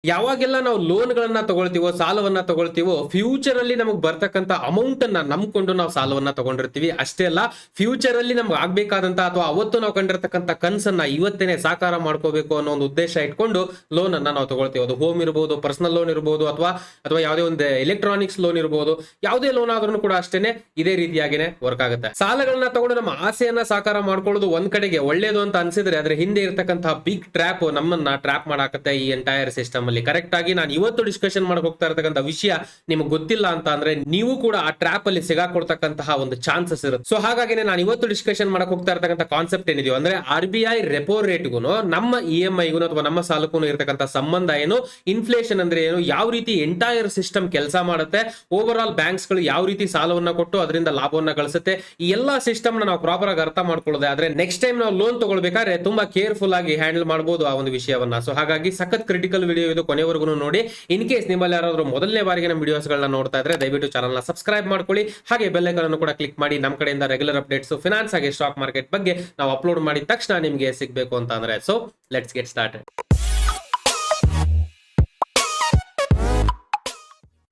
ಯಾವಾಗೆಲ್ಲ ನಾವು ಲೋನ್‌ಗಳನ್ನ ತಗೊಳ್ತೀವೋ, ಸಾಲವನ್ನ ತಗೊಳ್ತೀವೋ, ಫ್ಯೂಚರ್ ಅಲ್ಲಿ ನಮಗೆ ಬರ್ತಕ್ಕಂತ ಅಮೌಂಟ್ ಅನ್ನ ನಂಬ್ಕೊಂಡು ನಾವು ಸಾಲವನ್ನ ತಗೊಂಡಿರ್ತೀವಿ. ಅಷ್ಟೇ ಅಲ್ಲ, ಫ್ಯೂಚರ್ ಅಲ್ಲಿ ನಮ್ಗೆ ಆಗ್ಬೇಕಾದಂತ ಅಥವಾ ಅವತ್ತು ನಾವು ಕಂಡಿರ್ತಕ್ಕಂತ ಕನ್ಸನ್ನ ಇವತ್ತೇನೆ ಸಾಕಾರ ಮಾಡ್ಕೋಬೇಕು ಅನ್ನೋ ಒಂದು ಉದ್ದೇಶ ಇಟ್ಕೊಂಡು ಲೋನ್ ಅನ್ನ ನಾವು ತಗೊಳ್ತೀವಿ. ಅದು ಹೋಮ್ ಇರಬಹುದು, ಪರ್ಸನಲ್ ಲೋನ್ ಇರಬಹುದು, ಅಥವಾ ಅಥವಾ ಯಾವುದೇ ಒಂದು ಎಲೆಕ್ಟ್ರಾನಿಕ್ಸ್ ಲೋನ್ ಇರಬಹುದು. ಯಾವುದೇ ಲೋನ್ ಆದ್ರೂ ಕೂಡ ಅಷ್ಟೇನೆ ಇದೇ ರೀತಿಯಾಗಿನೇ ವರ್ಕ್ ಆಗುತ್ತೆ. ಸಾಲಗಳನ್ನ ತಗೊಂಡು ನಮ್ಮ ಆಸೆಯನ್ನ ಸಾಕಾರ ಮಾಡ್ಕೊಳ್ಳೋದು ಒಂದ್ ಕಡೆಗೆ ಒಳ್ಳೇದು ಅಂತ ಅನ್ಸಿದ್ರೆ, ಅದ್ರ ಹಿಂದೆ ಇರತಕ್ಕಂತಹ ಬಿಗ್ ಟ್ರ್ಯಾಪ್ ನಮ್ಮನ್ನ ಟ್ರ್ಯಾಪ್ ಮಾಡಾಕತ್ತೆ ಈ ಎಂಟೈರ್ ಸಿಸ್ಟಮ್ ಅಲ್ಲಿ. ಕರೆಕ್ಟ್ ಆಗಿ ನಾನು ಇವತ್ತು ಡಿಸ್ಕಷನ್ ಮಾಡಕ್ ಹೋಗ್ತಾ ಇರತಕ್ಕಂತ ವಿಷಯ ನಿಮಗೆ ಗೊತ್ತಿಲ್ಲ ಅಂತ ಅಂದ್ರೆ ನೀವು ಕೂಡ ಆ ಟ್ರ್ಯಾಪ್ ಅಲ್ಲಿ ಸಿಗಾಕೊಳ್ತಕ್ಕಂತಹ ಒಂದು ಚಾನ್ಸಸ್ ಇರುತ್ತೆ. ಸೊ ಹಾಗಾಗಿ ನಾನು ಇವತ್ತು ಡಿಸ್ಕಷನ್ ಮಾಡಕ್ ಹೋಗ್ತಾ ಇರತಕ್ಕಂತ ಕಾನ್ಸೆಪ್ಟ್ ಏನಿದೆಯೋ ಅಂದ್ರೆ RBI ರೆಪೋ ರೇಟ್ಗೂ ನಮ್ಮ EMI ಅಥವಾ ನಮ್ಮ ಸಾಲಕ್ಕೂ ಇರತಕ್ಕಂತ ಸಂಬಂಧ ಏನು, ಇನ್ಫ್ಲೇಷನ್ ಅಂದ್ರೆ ಏನು, ಯಾವ ರೀತಿ ಎಂಟೈರ್ ಸಿಸ್ಟಮ್ ಕೆಲಸ ಮಾಡುತ್ತೆ, ಓವರ್ ಆಲ್ ಬ್ಯಾಂಕ್ಸ್ ಗಳು ಯಾವ ರೀತಿ ಸಾಲವನ್ನ ಕೊಟ್ಟು ಅದರಿಂದ ಲಾಭವನ್ನ ಗಳಿಸುತ್ತೆ, ಈ ಎಲ್ಲಾ ಸಿಸ್ಟಮ್ ನಾವು ಪ್ರಾಪರ್ ಆಗಿ ಅರ್ಥ ಮಾಡ್ಕೊಳ್ಳೋದೆ ಆದ್ರೆ ನೆಕ್ಸ್ಟ್ ಟೈಮ್ ನಾವು ಲೋನ್ ತಗೊಳ್ಬೇಕಾದ್ರೆ ತುಂಬಾ ಕೇರ್ಫುಲ್ ಆಗಿ ಹ್ಯಾಂಡಲ್ ಮಾಡಬಹುದು ಆ ಒಂದು ವಿಷಯವನ್ನ. ಸೊ ಹಾಗಾಗಿ ಸಖತ್ ಕ್ರಿಟಿಕಲ್ ವಿಡಿಯೋ ಇದು, ಕೊನೆವರೆಗೂ ನೋಡಿ. ಇನ್ ಕೇಸ್ ನಿಮ್ಮಲ್ಲಿ ಯಾರಾದ್ರೂ ಮೊದಲನೇ ಬಾರಿಗೆ ನಮ್ಮ ವಿಡಿಯೋಸ್ ಗಳನ್ನ ನೋಡ್ತಾ ಇದ್ರೆ ದಯವಿಟ್ಟು ಚಾನಲ್ ನ ಸಬ್ಸ್ಕ್ರೈಬ್ ಮಾಡ್ಕೊಳ್ಳಿ. ಹಾಗೆ ಬೆಲ್ ಐಕಾನ್ ಅನ್ನು ಕೂಡ ಕ್ಲಿಕ್ ಮಾಡಿ. ನಮ್ಮ ಕಡೆಯಿಂದ ರೆಗ್ಯುಲರ್ ಅಪ್ಡೇಟ್ಸ್ ಫಿನಾನ್ಸ್ ಹಾಗೆ ಸ್ಟಾಕ್ ಮಾರ್ಕೆಟ್ ಬಗ್ಗೆ ನಾವು ಅಪ್ಲೋಡ್ ಮಾಡಿದ ತಕ್ಷಣ ನಿಮಗೆ ಸಿಗಬೇಕು ಅಂತ ಅಂದ್ರೆ. So let's get started.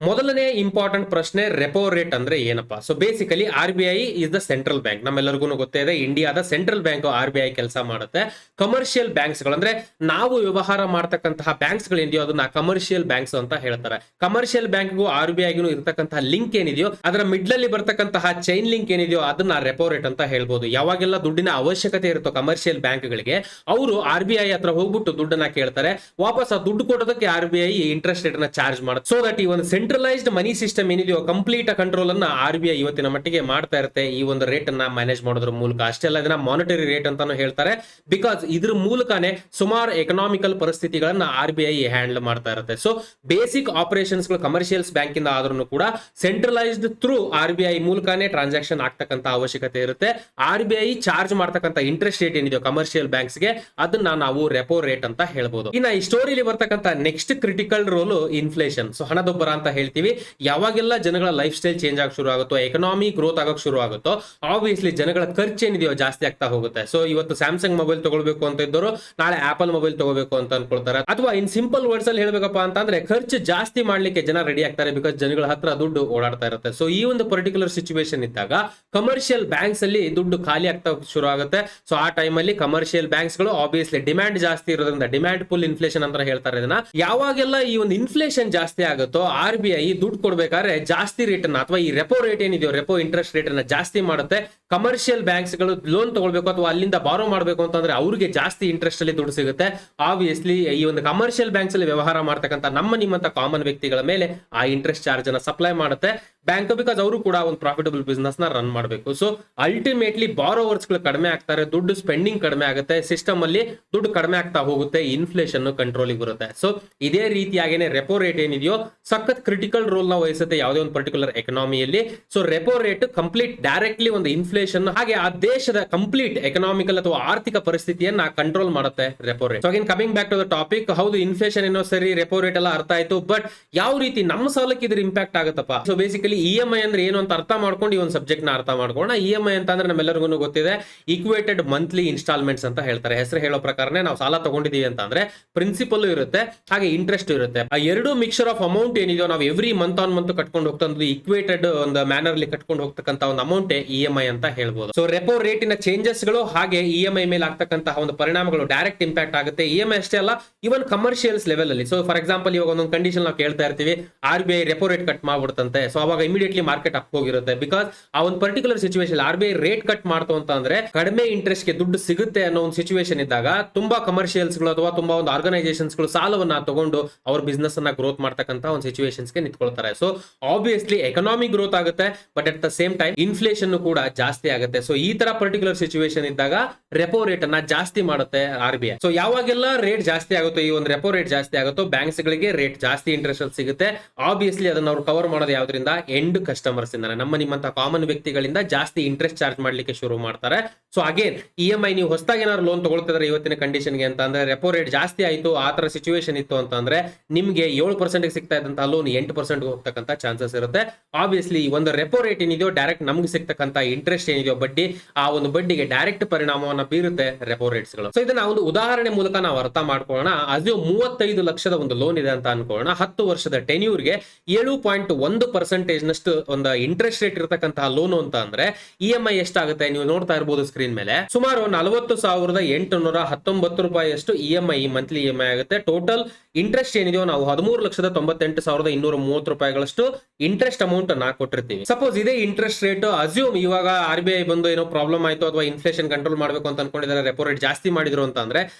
ಮೊದಲನೇ ಇಂಪಾರ್ಟೆಂಟ್ ಪ್ರಶ್ನೆ, ರೆಪೋ ರೇಟ್ ಅಂದ್ರೆ ಏನಪ್ಪಾ? So basically RBI is the central bank. ನಮ್ಮೆಲ್ಲರಿಗೂ ಗೊತ್ತೇ ಇದೆ, ಇಂಡಿಯಾದ ಸೆಂಟ್ರಲ್ ಬ್ಯಾಂಕ್ RBI ಕೆಲಸ ಮಾಡುತ್ತೆ. ಕಮರ್ಷಿಯಲ್ ಬ್ಯಾಂಕ್ಸ್ ಗಳು ಅಂದ್ರೆ ನಾವು ವ್ಯವಹಾರ ಮಾಡ್ತಕ್ಕಂತಹ ಬ್ಯಾಂಕ್ಸ್ ಗಳು ಏನಿದೆಯೋ ಅದನ್ನ ಕಮರ್ಷಿಯಲ್ ಬ್ಯಾಂಕ್ಸ್ ಅಂತ ಹೇಳ್ತಾರೆ. ಕಮರ್ಷಿಯಲ್ ಬ್ಯಾಂಕ್ಗೂ RBIಗೂ ಇರತಕ್ಕಂತಹ ಲಿಂಕ್ ಏನಿದೆಯೋ ಅದರ ಮಿಡ್ಲ್ ಅಲ್ಲಿ ಬರ್ತಕ್ಕಂತಹ ಚೈನ್ ಲಿಂಕ್ ಏನಿದೆಯೋ ಅದನ್ನ ರೆಪೋ ರೇಟ್ ಅಂತ ಹೇಳ್ಬೋದು. ಯಾವಾಗೆಲ್ಲ ದುಡ್ಡಿನ ಅವಶ್ಯಕತೆ ಇರುತ್ತೋ ಕಮರ್ಷಿಯಲ್ ಬ್ಯಾಂಕ್ ಗಳಿಗೆ, ಅವರು RBI ಹತ್ರ ಹೋಗ್ಬಿಟ್ಟು ದುಡ್ಡನ್ನ ಕೇಳ್ತಾರೆ. ವಾಪಸ್ ಆ ದುಡ್ಡು ಕೊಡೋದಕ್ಕೆ RBI ಇಂಟ್ರೆಸ್ಟ್ ರೇಟ್ ಅನ್ನ ಚಾರ್ಜ್ ಮಾಡುತ್ತೆ. ಸೊ ದಟ್ ಈ ಒಂದು ಸೆಂಟ್ರಲೈಸ್ಡ್ ಮನಿ ಸಿಸ್ಟಮ್ ಏನಿದೆಯೋ ಕಂಪ್ಲೀಟ್ ಕಂಟ್ರೋಲ್ ಅನ್ನ RBI ಇವತ್ತಿನ ಮಟ್ಟಿಗೆ ಮಾಡ್ತಾ ಇರುತ್ತೆ ಈ ಒಂದು ರೇಟ್ ಅನ್ನ ಮ್ಯಾನೇಜ್ ಮಾಡೋದ್ರ ಮೂಲಕ. ಅಷ್ಟೇ ಅಲ್ಲ, ಇದನ್ನ ಮಾನಿಟರಿ ರೇಟ್ ಅಂತಾನು ಹೇಳ್ತಾರೆ. ಬಿಕಾಸ್ ಇದ್ರ ಮೂಲಕನೇ ಸುಮಾರು ಎಕನಾಮಿಕಲ್ ಪರಿಸ್ಥಿತಿಗಳನ್ನ RBI ಹ್ಯಾಂಡಲ್ ಮಾಡ್ತಾ ಇರುತ್ತೆ. ಸೊ ಬೇಸಿಕ್ ಆಪರೇಷನ್ಸ್ ಗಳು ಕಮರ್ಷಿಯಲ್ಸ್ ಬ್ಯಾಂಕ್ ಇಂದ ಆದ್ರೂ ಕೂಡ ಸೆಂಟ್ರಲೈಸ್ಡ್ ಥ್ರೂ RBI ಮೂಲಕನೇ ಟ್ರಾನ್ಸಾಕ್ಷನ್ ಆಗ್ತಕ್ಕಂತ ಅವಶ್ಯಕತೆ ಇರುತ್ತೆ. RBI ಚಾರ್ಜ್ ಮಾಡ್ತಕ್ಕಂತ ಇಂಟ್ರೆಸ್ಟ್ ರೇಟ್ ಏನಿದೆಯೋ ಕಮರ್ಷಿಯಲ್ ಬ್ಯಾಂಕ್ಸ್ ಗೆ ಅದನ್ನ ನಾವು ರೆಪೋ ರೇಟ್ ಅಂತ ಹೇಳ್ಬೋದು. ಇನ್ನ ಈ ಸ್ಟೋರಿಲಿ ಬರ್ತಕ್ಕಂತ next critical role inflation. So ಹಣದುಬ್ಬರ ಅಂತ ಹೇಳ್ತೀವಿ. ಯಾವಾಗೆಲ್ಲ ಜನಗಳ ಲೈಫ್ ಸ್ಟೈಲ್ ಚೇಂಜ್ ಆಗಿ ಶುರು ಆಗುತ್ತೋ, ಎಕನಾಮಿ ಗ್ರೋತ್ ಆಗಕ್ಕೆ ಶುರು ಆಗುತ್ತೋ, ಆಬ್ವಿಯಸ್ಲಿ ಜನಗಳ ಖರ್ಚು ಏನಿದೆಯೋ ಜಾಸ್ತಿ ಆಗ್ತಾ ಹೋಗುತ್ತೆ. ಸೊ ಇವತ್ತು ಸ್ಯಾಮ್ಸಂಗ್ ಮೊಬೈಲ್ ತಗೊಳ್ಬೇಕು ಅಂತ ಇದ್ದವರು ನಾಳೆ ಆಪಲ್ ಮೊಬೈಲ್ ತಗೋಬೇಕು ಅಂತ ಅನ್ಕೊಳ್ತಾರೆ. ಅಥವಾ ಇನ್ ಸಿಂಪಲ್ ವರ್ಡ್ಸ್ ಅಲ್ಲಿ ಹೇಳ್ಬೇಕಪ್ಪ ಅಂತಂದ್ರೆ ಖರ್ಚು ಜಾಸ್ತಿ ಮಾಡ್ಲಿಕ್ಕೆ ಜನ ರೆಡಿ ಆಗ್ತಾರೆ, ಬಿಕಾಸ್ ಜನಗಳ ಹತ್ರ ದುಡ್ಡು ಓಡಾಡ್ತಾ ಇರುತ್ತೆ. ಸೊ ಈ ಒಂದು ಪರ್ಟಿಕ್ಯುಲರ್ ಸಿಚುವೇಶನ್ ಇದ್ದಾಗ ಕಮರ್ಷಿಯಲ್ ಬ್ಯಾಂಕ್ಸ್ ಅಲ್ಲಿ ದುಡ್ಡು ಖಾಲಿ ಆಗ್ತಾ ಶುರು ಆಗುತ್ತೆ. ಸೊ ಆ ಟೈಮ್ ಅಲ್ಲಿ ಕಮರ್ಷಿಯಲ್ ಬ್ಯಾಂಕ್ಸ್ ಗಳು ಆಬ್ವಿಯಸ್ಲಿ ಡಿಮ್ಯಾಂಡ್ ಜಾಸ್ತಿ ಇರೋದ್ರಿಂದ ಡಿಮ್ಯಾಂಡ್ ಪುಲ್ ಇನ್ಫ್ಲೇಷನ್ ಅಂತ ಹೇಳ್ತಾರೆ ಇದನ್ನ. ಯಾವಾಗೆಲ್ಲ ಈ ಒಂದು ಇನ್ಫ್ಲೇಷನ್ ಜಾಸ್ತಿ ಆಗುತ್ತೋ RBI ದುಡ್ಡು ಕೊಡ್ಬೇಕಾದ್ರೆ ಜಾಸ್ತಿ ರೇಟ್ ಅನ್ನ ಅಥವಾ ಈ ರೆಪೋ ರೇಟ್ ಏನಿದೆಯೋ ರೆಪೋ ಇಂಟ್ರೆಸ್ಟ್ ರೇಟ್ ಅನ್ನ ಜಾಸ್ತಿ ಮಾಡುತ್ತೆ. ಕಮರ್ಷಿಯಲ್ ಬ್ಯಾಂಕ್ಸ್ ಗಳು ಲೋನ್ ತಗೊಳ್ಬೇಕು ಅಥವಾ ಅಲ್ಲಿಂದ ಬಾರೋ ಮಾಡಬೇಕು ಅಂತಂದ್ರೆ ಅವ್ರಿಗೆ ಜಾಸ್ತಿ ಇಂಟ್ರೆಸ್ಟ್ ಅಲ್ಲಿ ದುಡ್ಡು ಸಿಗುತ್ತೆ. ಆಬ್ವಿಯಸ್ಲಿ ಈ ಒಂದು ಕಮರ್ಷಿಯಲ್ ಬ್ಯಾಂಕ್ಸ್ ಅಲ್ಲಿ ವ್ಯವಹಾರ ಮಾಡ್ತಕ್ಕಂಥ ನಿಮ್ಮಂತ ಕಾಮನ್ ವ್ಯಕ್ತಿಗಳ ಮೇಲೆ ಆ ಇಂಟ್ರೆಸ್ಟ್ ಚಾರ್ಜ್ ಅನ್ನ ಸಪ್ಲೈ ಮಾಡುತ್ತೆ ಬ್ಯಾಂಕ್, ಬಿಕಾಸ್ ಅವರು ಕೂಡ ಒಂದು ಪ್ರಾಫಿಟಬಲ್ ಬಿಸ್ನೆಸ್ ನ ರನ್ ಮಾಡಬೇಕು. ಸೊ ಅಲ್ಟಿಮೇಟ್ಲಿ ಬಾರೋವರ್ಸ್ ಗಳು ಕಡಿಮೆ ಆಗ್ತಾರೆ, ದುಡ್ಡು ಸ್ಪೆಂಡಿಂಗ್ ಕಡಿಮೆ ಆಗುತ್ತೆ, ಸಿಸ್ಟಮ್ ಅಲ್ಲಿ ದುಡ್ಡು ಕಡಿಮೆ ಆಗ್ತಾ ಹೋಗುತ್ತೆ, ಇನ್ಫ್ಲೇಷನ್ ಕಂಟ್ರೋಲಿಗೆ ಬರುತ್ತೆ. ಸೊ ಇದೇ ರೀತಿಯಾಗಿನೇ ರೆಪೋ ರೇಟ್ ಏನಿದೆಯೋ ಸಖತ್ ಕ್ರಿಟಿಕಲ್ ರೋಲ್ ನ ವಹಿಸುತ್ತೆ ಯಾವುದೇ ಒಂದು ಪರ್ಟಿಕ್ಯುಲರ್ ಎಕನಾಮಿಯಲ್ಲಿ. So repo rate complete directly ಒಂದು ಇನ್ಫ್ಲೇಷನ್ ಹಾಗೆ ಆ ದೇಶದ ಕಂಪ್ಲೀಟ್ ಎಕನಾಮಿಕಲ್ ಅಥವಾ ಆರ್ಥಿಕ ಪರಿಸ್ಥಿತಿಯನ್ನ ಕಂಟ್ರೋಲ್ ಮಾಡುತ್ತೆ repo rate. So again coming back to the topic, ಹೌದು ಇನ್ಫ್ಲೇಷನ್ ಏನೋ ಸರಿ, ರೆಪೋ ರೇಟ್ ಎಲ್ಲ ಅರ್ಥ ಆಯ್ತು, ಬಟ್ ಯಾವ ರೀತಿ ನಮ್ಮ ಸಾಲಕ್ಕೆ ಇದ್ರ ಇಂಪ್ಯಾಕ್ಟ್ ಆಗುತ್ತಪ್ಪ? ಸೊ ಬೇಸಿಕಲಿ EMI ಅಂದ್ರೆ ಏನು ಅಂತ ಅರ್ಥ ಮಾಡ್ಕೊಂಡು ಈ ಒಂದು ಸಬ್ಜೆಕ್ಟ್ ನ ಅರ್ಥ ಮಾಡ್ಕೊಳ್ಳೋಣ. EMI ಅಂತ ಅಂದ್ರೆ ನಮ್ಮೆಲ್ಲರಿಗೂ ಗೊತ್ತಿದೆ, ಈಕ್ವೇಟೆಡ್ ಮಂತ್ಲಿ ಇನ್ಸ್ಟಾಲ್ಮೆಂಟ್ಸ್ ಅಂತ ಹೇಳ್ತಾರೆ. ಹೆಸರು ಹೇಳೋ ಪ್ರಕಾರನೇ ನಾವು ಸಾಲ ತಗೊಂಡಿದೀವಿ ಅಂತ ಅಂದ್ರೆ ಪ್ರಿನ್ಸಿಪಲ್ ಇರುತ್ತೆ ಹಾಗೆ ಇಂಟ್ರೆಸ್ಟ್ ಇರುತ್ತೆ. ಆ ಎರಡು ಮಿಕ್ಸರ್ ಆಫ್ ಅಮೌಂಟ್ ಏನಿದೆಯೋ ನಾವು ಎವ್ರಿ ಮಂತ್ ಆನ್ ಮಂತ್ ಕಟ್ಕೊಂಡು ಹೋಗ್ತಾ ಈಕ್ವೇಟೆಡ್ ಒಂದು ಮ್ಯಾನರ್ ಅಲ್ಲಿ ಕಟ್ಕೊಂಡು ಹೋಗ್ತಕ್ಕಂತ ಒಂದು ಅಮೌಂಟ್ EMI ಅಂತ ಹೇಳ್ಬೋದು. ಸೊ ರೆಪೋ ರೇಟಿನ ಚೇಂಜಸ್ ಗಳು ಹಾಗೆ EMI ಮೇಲೆ ಆಗ್ತಕ್ಕಂತಹ ಒಂದು ಪರಿಣಾಮಗಳು ಡೈರೆಕ್ಟ್ ಇಂಪ್ಯಾಕ್ಟ್ ಆಗುತ್ತೆ. EMI ಅಷ್ಟೇ ಅಲ್ಲ, ಇವನ್ ಕಮರ್ಷಿಯಲ್ಸ್ ಲೆವೆಲ್ ಅಲ್ಲಿ. ಸೊ ಫಾರ್ ಎಕ್ಸಾಂಪಲ್ ಇವಾಗ ಒಂದೊಂದು ಕಂಡೀಷನ್ ನಾವು ಕೇಳ್ತಾ ಇರ್ತೀವಿ, RBI ರೆಪೋ ರೇಟ್ ಕಟ್ ಮಾಡ್ಬಿಡ್ತಂತೆ. ಸೊ ಅವಾಗ ಇಮಿಡಿಯೇಟ್ಲಿ ಮಾರ್ಕೆಟ್ ಅಪ್ ಹೋಗಿರುತ್ತೆ, ಬಿಕಾಸ್ ಆ ಒಂದು particular situation RBI rate cut ಮಾಡ್ತು ಅಂತ ಅಂದ್ರೆ ಕಡಿಮೆ ಇಂಟ್ರೆಸ್ಟ್ ಗೆ ದುಡ್ಡು ಸಿಗುತ್ತೆ ಅನ್ನೋ ಒಂದು ಸಿಚುವೇಶನ್ ಇದ್ದಾಗ ತುಂಬಾ ಕಮರ್ಷಿಯಲ್ಸ್ ಗಳು ಅಥವಾ ತುಂಬಾ ಒಂದು ಆರ್ಗನೈಸೇಷನ್ಸ್ ಗಳು ಸಾಲವನ್ನ ತಗೊಂಡು ಅವ್ರ ಬಿಸ್ನೆಸ್ ಅನ್ನ ಗ್ರೋತ್ ಮಾಡ್ತಕ್ಕಂತ ಒಂದು ಸಿಚುವೇಶನ್ಸ್ ಗೆ ನಿಂತ್ಕೊಳ್ತಾರೆ. ಸೊ ಆಬ್ವಿಯಸ್ಲಿ ಎಕನಾಮಿ ಗ್ರೋತ್ ಆಗುತ್ತೆ, but at the same time inflation ಕೂಡ ಜಾಸ್ತಿ ಆಗುತ್ತೆ. ಸೊ ಈ ತರ ಪರ್ಟಿಕ್ಯುಲರ್ ಸಿಚುವೇಶನ್ ಇದ್ದಾಗ ರೆಪೋ ರೇಟ್ ಅನ್ನ ಜಾಸ್ತಿ ಮಾಡುತ್ತೆ RBI. ಸೊ ಯಾವಾಗೆಲ್ಲ ರೇಟ್ ಜಾಸ್ತಿ ಆಗುತ್ತೋ, ಈ ಒಂದು ರೆಪೋ ರೇಟ್ ಜಾಸ್ತಿ ಆಗುತ್ತೋ, ಬ್ಯಾಂಕ್ಸ್ ಗಳಿಗೆ ರೇಟ್ ಜಾಸ್ತಿ ಇಂಟ್ರೆಸ್ಟ್ ಸಿಗುತ್ತೆ. ಆಬ್ವಿಯಸ್ಲಿ ಅದನ್ನ ಅವ್ರು ಕವರ್ ಮಾಡೋದು ಯಾವ್ದ್ರಿಂದ? ಎಂಡ್ ಕಸ್ಟಮರ್ಸ್ ಇಂದ, ನಿಮ್ಮಂತ ಕಾಮನ್ ವ್ಯಕ್ತಿಗಳಿಂದ ಜಾಸ್ತಿ ಇಂಟ್ರೆಸ್ಟ್ ಚಾರ್ಜ್ ಮಾಡ್ಲಿಕ್ಕೆ ಶುರು ಮಾಡ್ತಾರೆ. ಸೊ ಅಗೇನ್ EMI ನೀವು ಹೊಸದಾಗಿ ಏನಾದ್ರು ಲೋನ್ ತಗೊಳ್ತಿದ್ರೆ ಇವತ್ತಿನ ಕಂಡೀಷನ್ಗೆ ಅಂತ ಅಂದ್ರೆ ರೆಪೋ ರೇಟ್ ಜಾಸ್ತಿ ಆಯ್ತು, ಆ ತರ ಸಿಚುವೇಶನ್ ಇತ್ತು ಅಂತಂದ್ರೆ ನಿಮ್ಗೆ 7% ಸಿಗ್ತಾ ಇದ್ದಂತ ಲೋನ್ 8% ಹೋಗ್ತಕ್ಕಂತ ಚಾನ್ಸಸ್ ಇರುತ್ತೆ. ಆಬ್ವಿಯಸ್ಲಿ ಒಂದು ರೆಪೋ ರೇಟ್ ಏನಿದೆಯೋ ಡೈರೆಕ್ಟ್ ನಮ್ಗೆ ಸಿಗ್ತಕ್ಕಂತ ಇಂಟ್ರೆಸ್ಟ್ ಏನಿದೆಯೋ ಬಡ್ಡಿ, ಆ ಒಂದು ಬಡ್ಡಿಗೆ ಡೈರೆಕ್ಟ್ ಪರಿಣಾಮವನ್ನ ಬೀರುತ್ತೆ ರೆಪೋ ರೇಟ್ಸ್ ಗಳು. ಸೊ ಇದನ್ನ ಒಂದು ಉದಾಹರಣೆ ಮೂಲಕ ನಾವು ಅರ್ಥ ಮಾಡ್ಕೊಳ್ಳೋಣ. ಅದು 35 ಲಕ್ಷದ ಒಂದು ಲೋನ್ ಇದೆ ಅಂತ ಅನ್ಕೊಳ್ಳೋಣ. 10 ವರ್ಷದ ಟೆನ್ಯೂರ್ಗೆ 7.1% ನಷ್ಟು ಒಂದು ಇಂಟ್ರೆಸ್ಟ್ ರೇಟ್ ಇರತಕ್ಕಂತಹ ಲೋನ್ ಅಂತ ಅಂದ್ರೆ EMI ಎಷ್ಟಾಗುತ್ತೆ ನೀವು ನೋಡ್ತಾ ಇರಬಹುದು ಸ್ಕ್ರೀನ್ ಮೇಲೆ. ಸುಮಾರು 40,819 ರೂಪಾಯಿಯಷ್ಟು EMI ಮಂತ್ಲಿ EMI ಆಗುತ್ತೆ. ಟೋಟಲ್ ಇಂಟ್ರೆಸ್ಟ್ ಏನಿದೆಯೋ ನಾವು 13,98,230 ರೂಪಾಯಿಗಳಷ್ಟು ಇಂಟ್ರೆಸ್ಟ್ ಅಮೌಂಟ್ ಅನ್ನ ಕೊಟ್ಟಿರ್ತೀವಿ. ಸಪೋಸ್ ಇದೇ ಇಂಟ್ರೆಸ್ಟ್ ರೇಟ್ ಅಸ್ಯೂಮ್ ಇವಾಗ RBI ಬಂದು ಏನೋ ಪ್ರಾಬ್ಲಮ್ ಆಯ್ತು ಅಥವಾ ಇನ್ಫ್ಲೇಷನ್ ಕಂಟ್ರೋಲ್ ಮಾಡಬೇಕು ಅಂತ ಅನ್ಕೊಂಡಿದ್ದಾರೆ, ರೆಪೋ ರೇಟ್ ಜಾಸ್ತಿ ಮಾಡಿದ್ರು ಅಂತ ಅಂದ್ರೆ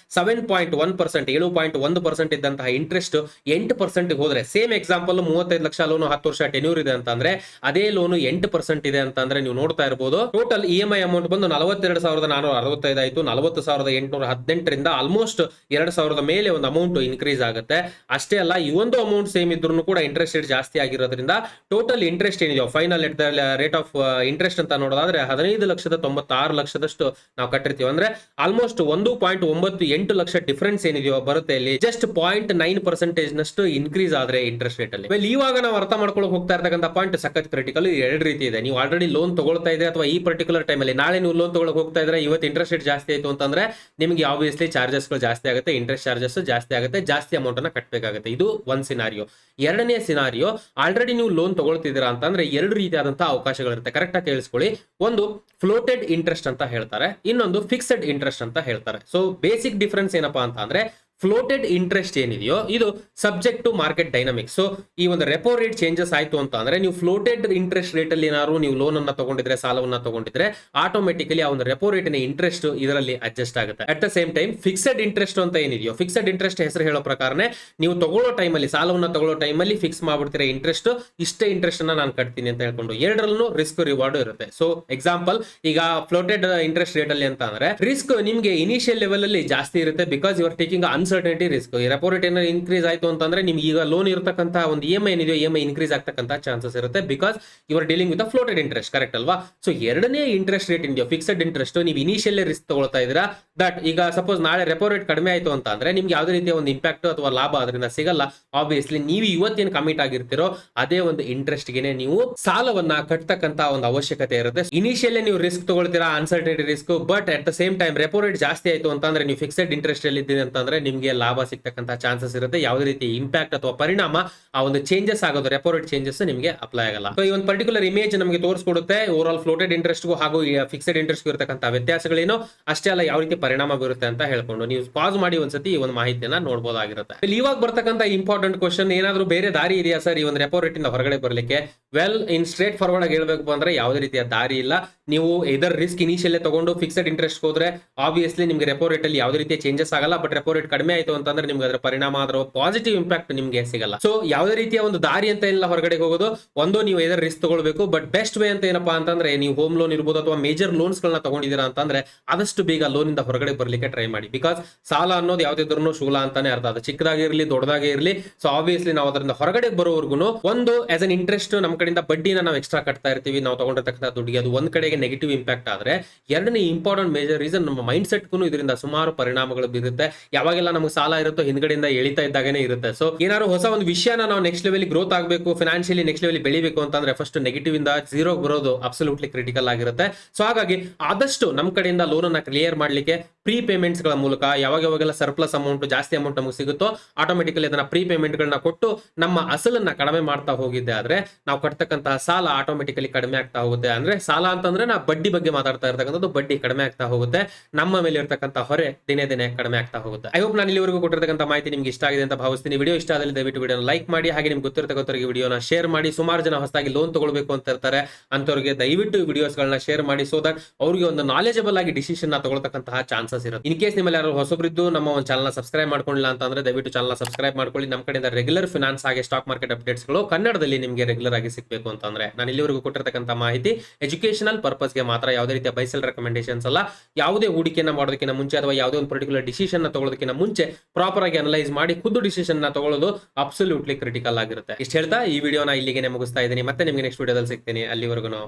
7.1% 7.1% ಇದ್ದಂತಹ ಇಂಟ್ರೆಸ್ಟ್ 8% ಹೋದ್ರೆ, ಸೇಮ್ ಎಕ್ಸಾಂಪಲ್ 35 ಲಕ್ಷ ಲೋನ್ 10 ವರ್ಷ ಟೆನ್ಯೂರ್ ಇದೆ ಅಂತ ಅಂದ್ರೆ ಅದೇ ಲೋನ್ 8% ಇದೆ ಅಂತ ಅಂದ್ರೆ ನೀವು ನೋಡ್ತಾ ಇರಬಹುದು. ಟೋಟಲ್ EMI ಅಮೌಂಟ್ ಬಂದು 42,465 ಆಯ್ತು. 40,818ರಿಂದ ಆಲ್ಮೋಸ್ಟ್ 2,000 ಮೇಲೆ ಒಂದು ಅಮೌಂಟ್ ಇನ್ಕ್ರೀಸ್ ಆಗುತ್ತೆ. ಅಷ್ಟೇ ಅಲ್ಲ, ಈ ಒಂದು ಅಮೌಂಟ್ ಸೇಮ್ ಇದ್ರೂ ಕೂಡ ಇಂಟ್ರೆಸ್ಟ್ ರೇಟ್ ಜಾಸ್ತಿ ಆಗಿರೋದ್ರಿಂದ ಟೋಟಲ್ ಇಂಟ್ರೆಸ್ಟ್ ಏನಿದೆಯೋ final at the rate of interest ಅಂತ ನೋಡೋದಾದ್ರೆ 15,96,00,000ದಷ್ಟು ನಾವು ಕಟ್ಟಿರ್ತೀವಿ. ಅಂದ್ರೆ ಆಲ್ಮೋಸ್ಟ್ 1.98 ಲಕ್ಷ ಡಿಫರೆನ್ಸ್ ಏನಿದೆಯೋ ಬರುತ್ತೆ ಇಲ್ಲಿ. ಜಸ್ಟ್ 0.9% ನಷ್ಟು ಇನ್ಕ್ರೀಸ್ ಆದ್ರೆ ಇಂಟ್ರೆಸ್ಟ್ ರೇಟ್ ಅಲ್ಲಿ. ಇವಾಗ ನಾವು ಅರ್ಥ ಮಾಡ್ಕೊಳ್ಳೋಕೆ ಹೋಗ್ತಾ ಇರ್ತಕ್ಕಂಥ ಪಾಯಿಂಟ್ ಸಖತ್ ಕ್ರಿಟಿಕಲ್. ಎರಡು ರೀತಿ ಇದೆ. ನೀವು ಆಲ್ರೆಡಿ ಲೋನ್ ತಗೊಳ್ತಾ ಇದ್ರೆ ಅಥವಾ ಈ ಪರ್ಟಿಕ್ಯುಲರ್ ಟೈಮ್ ಅಲ್ಲಿ ನಾಳೆ ನೀವು ಲೋನ್ ತಗೊಳಕ್ ಹೋಗ್ತಾ ಇದ್ರೆ ಇವತ್ತು ಇಂಟ್ರೆಸ್ಟ್ ರೇಟ್ ಜಾಸ್ತಿ ಆಯ್ತು ಅಂತಂದ್ರೆ ನಿಮಗೆ ಆಬ್ವಿಯಸ್ಲಿ ಚಾರ್ಜಸ್ ಗಳು ಜಾಸ್ತಿ ಆಗುತ್ತೆ, ಇಂಟ್ರೆಸ್ಟ್ ಚಾರ್ಜಸ್ ಜಾಸ್ತಿ ಆಗುತ್ತೆ, ಜಾಸ್ತಿ ಅಮೌಂಟ್ ಅನ್ನ ಕಟ್ಟಬೇಕಾಗುತ್ತೆ. ಇದು ಒಂದ್ ಸಿನಾರಿಯೋ. ಎರಡನೇ ಸಿನಾರಿಯೋ, ಆಲ್ರೆಡಿ ನೀವು ಲೋನ್ ತಗೊಳ್ತಿದ್ದೀರಾ ಅಂತಂದ್ರೆ ಎರಡು ರೀತಿಯಾದಂತಹ ಅವಕಾಶಗಳಿರುತ್ತೆ. ಕರೆಕ್ಟ್ ಆಗಿ ಕೇಳಿಸ್ಕೊಳ್ಳಿ. ಒಂದು ಫ್ಲೋಟೆಡ್ ಇಂಟ್ರೆಸ್ಟ್ ಅಂತ ಹೇಳ್ತಾರೆ, ಇನ್ನೊಂದು ಫಿಕ್ಸ್ಡ್ ಇಂಟ್ರೆಸ್ಟ್ ಅಂತ ಹೇಳ್ತಾರೆ. ಸೊ ಬೇಸಿಕ್ ಡಿಫರೆನ್ಸ್ ಏನಪ್ಪಾ ಅಂತ ಅಂದ್ರೆ ಫ್ಲೋಟೆಡ್ ಇಂಟ್ರೆಸ್ಟ್ ಏನಿದೆಯೋ ಇದು subject to market dynamics. So ಈ ಒಂದು ರೆಪೋ ರೇಟ್ ಚೇಂಜಸ್ ಆಯ್ತು ಅಂತ ಅಂದ್ರೆ ನೀವು ಫ್ಲೋಟೆಡ್ ಇಂಟ್ರೆಸ್ಟ್ ರೇಟ್ ಅಲ್ಲಿ ಏನಾದ್ರು ನೀವು ಲೋನ್ ಅನ್ನ ತಗೊಂಡಿದ್ರೆ, ಸಾಲವನ್ನ ತಗೊಂಡಿದ್ರೆ ಆಟೋಮೆಟಿಕಲಿ ಆ ಒಂದು ರೆಪೋ ರೇಟಿನ ಇಂಟ್ರೆಸ್ಟ್ ಇದರಲ್ಲಿ ಅಡ್ಜಸ್ಟ್ ಆಗುತ್ತೆ. At the same time fixed interest ಅಂತ ಏನಿದೆಯೋ, ಫಿಕ್ಸ್ಡ್ ಇಂಟ್ರೆಸ್ಟ್ ಹೆಸರು ಹೇಳೋ ಪ್ರಕಾರನೇ ನೀವು ತಗೊಳ್ಳೋ ಟೈಮಲ್ಲಿ, ಸಾಲವನ್ನ ತಗೊಳ್ಳೋ ಟೈಮಲ್ಲಿ ಫಿಕ್ಸ್ ಮಾಡ್ಬಿಡ್ತೀರಾ ಇಂಟ್ರೆಸ್ಟ್, ಇಷ್ಟೇ ಇಂಟ್ರೆಸ್ಟ್ ಅನ್ನ ನಾನು ಕಟ್ತೀನಿ ಅಂತ ಹೇಳ್ಕೊಂಡು. ಎರಡರಲ್ಲೂ ರಿಸ್ಕ್ ರಿವಾರ್ಡ್ ಇರುತ್ತೆ. ಸೊ ಎಕ್ಸಾಂಪಲ್, ಈಗ ಫ್ಲೋಟೆಡ್ ಇಂಟ್ರೆಸ್ಟ್ ರೇಟ್ ಅಲ್ಲಿ ಅಂತ ಅಂದ್ರೆ ರಿಸ್ಕ್ ನಿಮ್ಗೆ ಇನಿಷಿಯಲ್ ಲೆವೆಲ್ ಅಲ್ಲಿ ಜಾಸ್ತಿ ಇರುತ್ತೆ, because you are taking uncertainty risk. ಈ ರೆಪೋ ರೇಟ್ ಏನಾದ್ರು ಇನ್ಕ್ರೀಸ್ ಆಯ್ತು ಅಂತಂದ್ರೆ ನಿಮ್ಗೆ ಈಗ ಲೋನ್ ಇರತಕ್ಕಂತ ಒಂದು EMI ಏನಿದೆಯೋ EMI ಇನ್ಕ್ರೀಸ್ ಆಗ್ತಕ್ಕಂತ ಚಾನ್ಸಸ್ ಇರುತ್ತೆ, because you are dealing with floated interest. Correct ಅಲ್ವಾ? ಸೊ ಎರಡನೇ ಇಂಟ್ರೆಸ್ಟ್ ರೇಟ್ ಇದೆಯೋ ಫಿಕ್ಸ್ಡ್ ಇಂಟ್ರೆಸ್ಟ್, ನೀವು ಇನಿಷಿಯಲ್ ರಿಸ್ಕ್ ತಗೊಳ್ತಾ ಇದ್ದೀರಾ. ದಟ್ ಈಗ ಸಪೋಸ್ ನಾಳೆ ರೆಪೋ ರೇಟ್ ಕಡಿಮೆ ಆಯ್ತು ಅಂತ ಅಂದ್ರೆ ನಿಮ್ಗೆ ಯಾವುದೇ ರೀತಿಯ ಒಂದು ಇಂಪ್ಯಾಕ್ಟ್ ಅಥವಾ ಲಾಭ ಅದರಿಂದ ಸಿಗಲ್ಲ. ಆಬ್ವಿಯಸ್ಲಿ ನೀವು ಇವತ್ತೇನು ಕಮಿಟ್ ಆಗಿರ್ತೀರೋ ಅದೇ ಒಂದು ಇಂಟ್ರೆಸ್ಟ್ ಗೆ ನೀವು ಸಾಲವನ್ನ ಕಟ್ಟತಕ್ಕಂತ ಒಂದು ಅವಶ್ಯಕತೆ ಇರುತ್ತೆ. ಇನಿಷಿಯಲ್ ನೀವು ರಿಸ್ಕ್ ತಗೊಳ್ತೀರಾ, uncertainty risk. But at the same time repo rate ಜಾಸ್ತಿ ಆಯ್ತು ಅಂತಂದ್ರೆ ನೀವು ಫಿಕ್ಸ್ಡ್ ಇಂಟ್ರೆಸ್ಟ್ ಅಲ್ಲಿ ಇದ್ದೀರಿ ಅಂತಂದ್ರೆ ನಿಮ್ಗೆ ಲಾಭ ಸಿಗ್ತಕ್ಕಂತ ಚಾನ್ಸಸ್ ಇರುತ್ತೆ. ಯಾವುದೇ ರೀತಿ ಇಂಪ್ಯಾಕ್ಟ್ ಅಥವಾ ಪರಿಣಾಮ ಆ ಒಂದು ಚೇಂಜಸ್ ಆಗೋದು, ರೆಪೋ ರೇಟ್ ಚೇಂಜಸ್ ನಿಮಗೆ ಅಪ್ಲೈ ಆಗಲ್ಲ. ಸೊ ಈ ಒಂದು ಪರ್ಟಿಕ್ಯುಲರ್ ಇಮೇಜ್ ನಮಗೆ ತೋರಿಸ್ಕೊಡುತ್ತೆ ಓವರ್ ಆಲ್ ಫ್ಲೋಟೆಡ್ ಇಂಟ್ರೆಸ್ಟ್ ಹಾಗೂ ಫಿಕ್ಸ್ಡ್ ಇಂಟ್ರೆಸ್ಟ್ ಇರತಕ್ಕಂತ ವ್ಯತ್ಯಾಸಗಳೇನು, ಅಷ್ಟೇ ಅಲ್ಲ ಯಾವ ರೀತಿ ಪರಿಣಾಮ ಬೀರುತ್ತೆ ಅಂತ ಹೇಳ್ಕೊಂಡು ನೀವು ಪಾಸ್ ಮಾಡಿ ಒಂದ್ಸತಿ ಈ ಒಂದು ಮಾಹಿತಿಯನ್ನ ನೋಡಬಹುದಾಗಿರುತ್ತೆ. ಇವಾಗ ಬರ್ತಕ್ಕಂತ ಇಂಪಾರ್ಟೆಂಟ್ ಕ್ವಶನ್, ಏನಾದ್ರೂ ಬೇರೆ ದಾರಿ ಇದೆಯಾ ಸರ್ ಈ ಒಂದು ರೆಪೋ ರೇಟ್ ಇಂದ ಹೊರಗಡೆ ಬರಲಿಕ್ಕೆ? ವೆಲ್, ಇನ್ ಸ್ಟ್ರೇಟ್ ಫಾರ್ವರ್ಡ್ ಆಗಿ ಹೇಳ್ಬೇಕು ಅಂದ್ರೆ ಯಾವುದೇ ರೀತಿಯ ದಾರಿ ಇಲ್ಲ. ನೀವು ಇದರ ರಿಸ್ಕ್ ಇನಿಷಿಯಲ್ ತಗೊಂಡು ಫಿಕ್ಸ್ಡ್ ಇಂಟ್ರೆಸ್ಟ್ ಹೋದ್ರೆ ಆಬ್ವಿಯಸ್ಲಿ ನಿಮಗೆ ರೆಪೋ ರೇಟ್ ಅಲ್ಲಿ ಯಾವುದೇ ರೀತಿಯ ಚೇಂಜಸ್ ಆಗಲ್ಲ. ಬಟ್ ರೆಪೋ ರೇಟ್ ಕಡಿಮೆ ಆಯ್ತು ಅಂತಂದ್ರೆ ನಿಮ್ಗೆ ಅದರ ಪರಿಣಾಮ, ಅದರ ಪಾಸಿಟಿವ್ ಇಂಪ್ಯಾಕ್ಟ್ ನಿಮ್ಗೆ ಸಿಗಲ್ಲ. ಸೊ ಯಾವುದೇ ರೀತಿಯ ಒಂದು ದಾರಿ ಅಂತ ಇಲ್ಲ ಹೊರಗಡೆ ಹೋಗೋದು. ಒಂದು ನೀವು ಇದರ ರಿಸ್ಕ್ ತಗೊಳ್ಬೇಕು. ಬಟ್ ಬೆಸ್ಟ್ ವೇ ಅಂತ ಏನಪ್ಪಾ ಅಂತಂದ್ರೆ ನೀವು ಹೋಮ್ ಲೋನ್ ಇರ್ಬೋದು ಅಥವಾ ಮೇಜರ್ ಲೋನ್ಸ್ ಗಳನ್ನ ತಗೊಂಡಿದ್ದೀರಾ ಅಂತಂದ್ರೆ ಆದಷ್ಟು ಬೇಗ ಲೋನ್ ಇಂದ ಹೊರಗಡೆ ಬರ್ಲಿಕ್ಕೆ ಟ್ರೈ ಮಾಡಿ. ಬಿಕಾಸ್ ಸಾಲ ಅನ್ನೋದು ಯಾವ್ದಿದ್ರು ಶೂಲ ಅಂತಾನೆ ಅರ್ಥ. ಅದು ಚಿಕ್ಕದಾಗಿರ್ಲಿ ದೊಡ್ಡದಾಗಿ ಇರ್ಲಿ. ಸೊ ಆಬ್ವಿಯಸ್ಲಿ ನಾವು ಅದರಿಂದ ಹೊರಗಡೆ ಬರೋವರೆಗೂ ಒಂದು ಆಸ್ ಅನ್ ಇಂಟ್ರೆಸ್ಟ್ ನಮ್ಮ ಕಡೆಯಿಂದ ಬಡ್ಡಿನ ನಾವು ಎಕ್ಸ್ಟ್ರಾ ಕಟ್ತಾ ಇರ್ತೀವಿ ನಾವು ತಗೊಂಡಿರ್ತಕ್ಕಂಥ ದುಡ್ಡಿಗೆ. ಅದು ಒಂದ್ ಕಡೆಗೆ ನೆಗೆಟಿವ್ ಇಂಪ್ಯಾಕ್ಟ್ ಆದ್ರೆ, ಎರಡನೇ ಇಂಪಾರ್ಟೆಂಟ್ ಮೇಜರ್ ರೀಸನ್ ನಮ್ಮ ಮೈಂಡ್ ಸೆಟ್ ಗೂ ಇದರಿಂದ ಸುಮಾರು ಪರಿಣಾಮಗಳು ಬೀರುತ್ತೆ. ಯಾವಾಗೆಲ್ಲ ನಮಗೆ ಸಾಲ ಇರುತ್ತೋ ಹಿಂದ್ಗಡೆಯಿಂದ ಎಳಿತಾ ಇದ್ದಾಗನೇ ಇರುತ್ತೆ. ಸೊ ಏನಾದ್ರು ಹೊಸ ಒಂದು ವಿಷಯನ ನಾವು ನೆಕ್ಸ್ಟ್ ಲೆವೆಲ್ ಗ್ರೋತ್ ಆಗಬೇಕು, ಫಿನಾನ್ಷಿಯಲಿ ನೆಕ್ಸ್ಟ್ ಲೆವೆಲ್ ಬೆಳಿಬೇಕು ಅಂತಂದ್ರೆ ಫಸ್ಟ್ ನೆಗೆಟಿವ್ ಇಂದ ಜೀರೋ ಬರೋದು ಅಬ್ಸಲ್ಯೂಟ್ಲಿ ಕ್ರಿಟಿಕಲ್ ಆಗಿರುತ್ತೆ. ಸೊ ಹಾಗಾಗಿ ಆದಷ್ಟು ನಮ್ಮ ಕಡೆಯಿಂದ ಲೋನ್ ಅನ್ನ ಕ್ಲಿಯರ್ ಮಾಡ್ಲಿಕ್ಕೆ ಪ್ರೀ ಪೇಮೆಂಟ್ಸ್ ಗಳ ಮೂಲಕ ಯಾವಾಗೆಲ್ಲ ಸರ್ಪ್ಲಸ್ ಅಮೌಂಟ್, ಜಾಸ್ತಿ ಅಮೌಂಟ್ ನಮಗೆ ಸಿಗುತ್ತೋ ಆಟೋಮೆಟಿಕಲಿ ಅದನ್ನ ಪ್ರೀ ಪೇಮೆಂಟ್ ಗಳನ್ನ ಕೊಟ್ಟು ನಮ್ಮ ಅಸಲನ್ನ ಕಡಿಮೆ ಮಾಡ್ತಾ ಹೋಗಿದ್ದೆ ಆದ್ರೆ ನಾವು ಕಟ್ತಕ್ಕಂತಹ ಸಾಲ ಆಟೋಮೆಟಿಕಲಿ ಕಡಿಮೆ ಆಗ್ತಾ ಹೋಗುತ್ತೆ. ಅಂದ್ರೆ ಸಾಲ ಅಂತಂದ್ರೆ ನಾ ಬಡ್ಡಿ ಬಗ್ಗೆ ಮಾತಾಡ್ತಾ ಇರ್ತಕ್ಕಂಥದ್ದು, ಬಡ್ಡಿ ಕಡಿಮೆ ಆಗ್ತಾ ಹೋಗುತ್ತೆ, ನಮ್ಮ ಮೇಲೆ ಇರ್ತಕ್ಕಂಥ ಹೊರೆ ದಿನೇ ದಿನೇ ಕಡಿಮೆ ಆಗ್ತಾ ಹೋಗುತ್ತೆ. ಐ ಹೋಪ್ ನಾನು ಇಲ್ಲಿವರೆಗೂ ಕೊಟ್ಟಿರ್ತಕ್ಕಂಥ ಮಾಹಿತಿ ನಿಮ್ಗೆ ಇಷ್ಟ ಆಗಿದೆ ಅಂತ ಭಾವಿಸ್ತೀನಿ. ವಿಡಿಯೋ ಇಷ್ಟ ಆದಲ್ಲಿ ದಯವಿಟ್ಟು ವಿಡಿಯೋನ ಲೈಕ್ ಮಾಡಿ, ಹಾಗೆ ನಿಮ್ಗೆ ಗೊತ್ತಿರತಕ್ಕಂಥವ್ರಿಗೆ ವಿಡಿಯೋನ ಶೇರ್ ಮಾಡಿ. ಸುಮಾರು ಜನ ಹೊಸದಾಗಿ ಲೋನ್ ತಗೊಳ್ಬೇಕು ಅಂತ ಇರ್ತಾರೆ, ಅಂತವ್ರಿಗೆ ದಯವಿಟ್ಟು ವಿಡಿಯೋಸ್ ಗಳನ್ನ ಶೇರ್ ಮಾಡಿ. ಸೊ ದಟ್ ಅವ್ರಿಗೆ ಒಂದು ನಾಲೆಜಬಲ್ ಆಗಿ ಡಿಸಿಷನ್ ತಗೊಳ್ತಕ್ಕಂತಹ ಚಾನ್ಸಸ್ ಚಾನ್ಸಸ್ ಇರುತ್ತೆ. ಇನ್ ಕೇಸ್ ನಿಮ್ಮಲ್ಲಿ ಯಾರು ಹೊಸಬ್ರಿದ್ದು ನಮ್ಮ ಒಂದು ಚಾನಲ್ ಸಬ್ಸ್ಕ್ರೈಬ್ ಮಾಡ್ಕೊಂಡಿಲ್ಲ ಅಂತಂದ್ರೆ ದಯವಿಟ್ಟು ಚಾನಲ್ ಸಬ್ಸ್ಕ್ರೈಬ್ ಮಾಡ್ಕೊಳ್ಳಿ. ನಮ್ಮ ಕಡೆಯಿಂದ ರೆಗ್ಯುಲರ್ ಫಿನಾನ್ಸ್ ಹಾಗೆ ಸ್ಟಾಕ್ ಮಾರ್ಕೆಟ್ ಅಪ್ಡೇಟ್ಸ್ ಗಳು ಕನ್ನಡದಲ್ಲಿ ನಿಮಗೆ ರೆಗ್ಯುಲರ್ ಆಗಿ ಸಿಗಬೇಕು ಅಂತಂದ್ರೆ ನಾನು ಇಲ್ಲಿವರೆಗೂ ಕೊಟ್ಟಿರ್ತಕ್ಕಂಥ ಮಾಹಿತಿ ಎಜುಕೇಶನಲ್ ಪರ್ಪಸ್ಗೆ ಮಾತ್ರ, ಯಾವುದೇ ರೀತಿಯ ಬೈಸೆಲ್ ರೆಕಮೆಂಡೇಶನ್ಸ್ ಅಲ್ಲ. ಯಾವುದೇ ಹೂಡಿಕೆಯನ್ನ ಮಾಡೋದಕ್ಕಿಂತ ಮುಂಚೆ ಅಥವಾ ಯಾವುದೇ ಒಂದು ಪರ್ಟಿಕ್ಯುಲರ್ ಡಿಸಿಷನ್ ನ ತಗೊಳ್ಳೋದಕ್ಕಿಂತ ಮುಂಚೆ ಪ್ರಾಪರ್ ಆಗಿ ಅನಲೈಸ್ ಮಾಡಿ ಖುದ್ದು ಡಿಸಿಷನ್ ನ ತಗೊಳ್ಳೋದು ಅಬ್ಸಲ್ಯೂಟ್ಲಿ ಕ್ರಿಟಿಕಲ್ ಆಗಿರುತ್ತೆ. ಇಷ್ಟು ಹೇಳ್ತಾ ಈ ವಿಡಿಯೋನ ಇಲ್ಲಿಗೆ ಮುಗಿಸ್ತಾ ಇದ್ದೀನಿ. ಮತ್ತೆ ನಿಮಗೆ ನೆಕ್ಸ್ಟ್ ವಿಡಿಯೋದಲ್ಲಿ ಸಿಗ್ತೀನಿ. ಅಲ್ಲಿವರೆಗೂ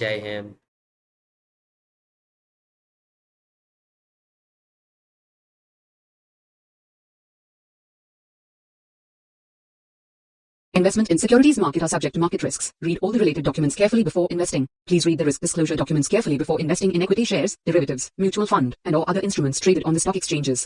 ಜೈ Hind. Investment in securities market are subject to market risks. Read all the related documents carefully before investing. Please read the risk disclosure documents carefully before investing in equity shares, derivatives, mutual fund, and or other instruments traded on the stock exchanges.